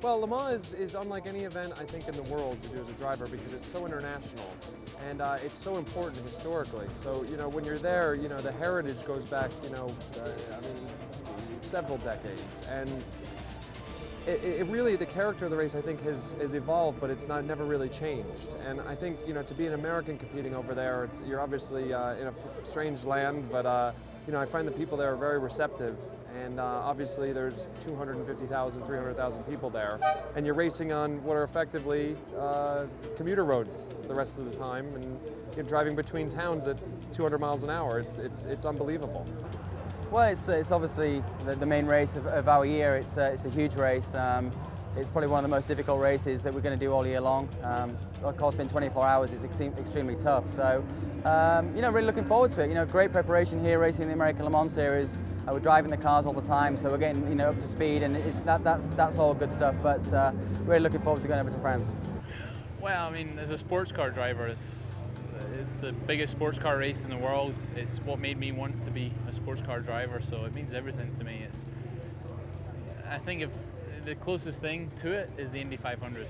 Well, Le Mans is unlike any event I think in the world to do as a driver because it's so international and it's so important historically. So, when you're there, the heritage goes back, I mean, several decades. And it really, the character of the race I think has evolved, but it's never really changed. And I think, to be an American competing over there, you're obviously in a strange land, but I find the people there are very receptive. And obviously there's 250,000, 300,000 people there. And you're racing on what are effectively commuter roads the rest of the time. And you're driving between towns at 200 miles an hour. It's unbelievable. Well, it's obviously the main race of our year. It's a huge race. It's probably one of the most difficult races that we're going to do all year long. Of course, being 24 hours is extremely tough. So, really looking forward to it. Great preparation here, racing the American Le Mans Series. We're driving the cars all the time, so we're getting up to speed, and that's all good stuff. But really looking forward to going over to France. Well, I mean, as a sports car driver, it's the biggest sports car race in the world. It's what made me want to be a sports car driver, so it means everything to me. I think if the closest thing to it is the Indy 500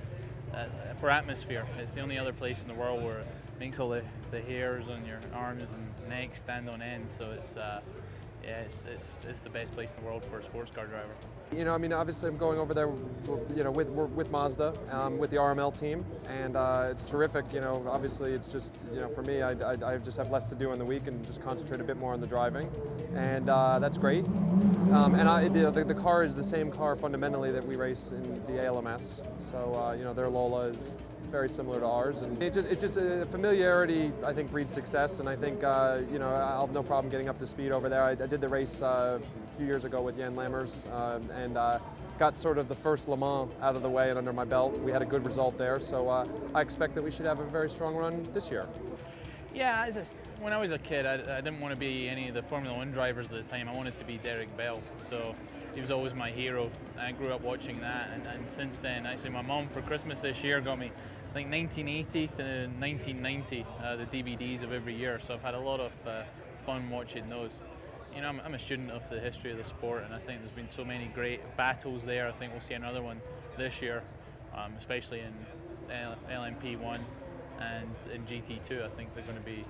for atmosphere. It's the only other place in the world where it makes all the hairs on your arms and neck stand on end. So it's the best place in the world for a sports car driver. Obviously I'm going over there, with Mazda, with the RML team, and it's terrific. Obviously it's just, for me, I just have less to do in the week and just concentrate a bit more on the driving, and that's great. The car is the same car fundamentally that we race in the ALMS, so their Lola is very similar to ours, and it's just a familiarity I think breeds success, and I think I'll have no problem getting up to speed over there. I did the race a few years ago with Jan Lammers and got sort of the first Le Mans out of the way and under my belt. We had a good result there, so I expect that we should have a very strong run this year. Yeah, when I was a kid, I didn't want to be any of the Formula One drivers at the time. I wanted to be Derek Bell, so he was always my hero. I grew up watching that, and since then, actually, my mom for Christmas this year got me, I think, 1980 to 1990, the DVDs of every year. So I've had a lot of fun watching those. I'm a student of the history of the sport, and I think there's been so many great battles there. I think we'll see another one this year, especially in LMP1 and in GT2. I think they're going to be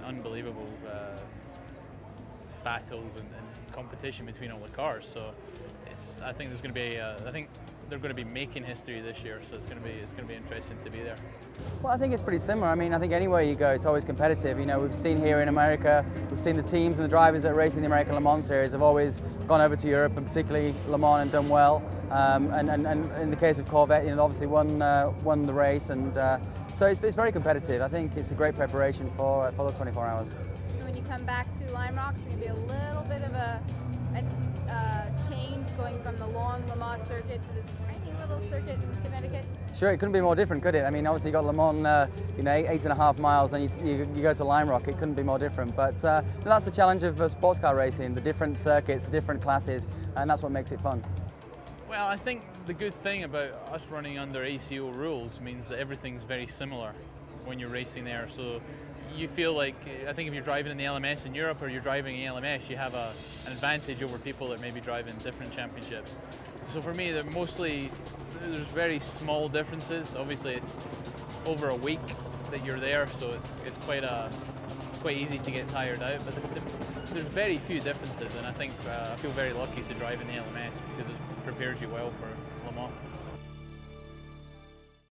unbelievable battles and competition between all the cars. So I think there's going to be I think they're going to be making history this year, so it's going to be interesting to be there. Well, I think it's pretty similar. I mean, I think anywhere you go, it's always competitive. We've seen here in America, we've seen the teams and the drivers that are racing the American Le Mans Series have always gone over to Europe, and particularly Le Mans, and done well. And in the case of Corvette, obviously won the race, and so it's very competitive. I think it's a great preparation for the 24 hours. And when you come back to Lime Rock, it's going to be a little bit of a change going from the long Le Mans circuit to this tiny little circuit in Connecticut. Sure, it couldn't be more different, could it? I mean, obviously you got Le Mans, 8.5 miles, and you go to Lime Rock. It couldn't be more different. But that's the challenge of sports car racing: the different circuits, the different classes, and that's what makes it fun. Well, I think the good thing about us running under ACO rules means that everything's very similar when you're racing there. So you feel like, I think if you're driving in the LMS in Europe or you're driving in LMS, you have an advantage over people that maybe drive in different championships. So for me, there's very small differences. Obviously, it's over a week that you're there, so it's quite easy to get tired out. But there's very few differences, and I think I feel very lucky to drive in the LMS because it prepares you well for Le Mans.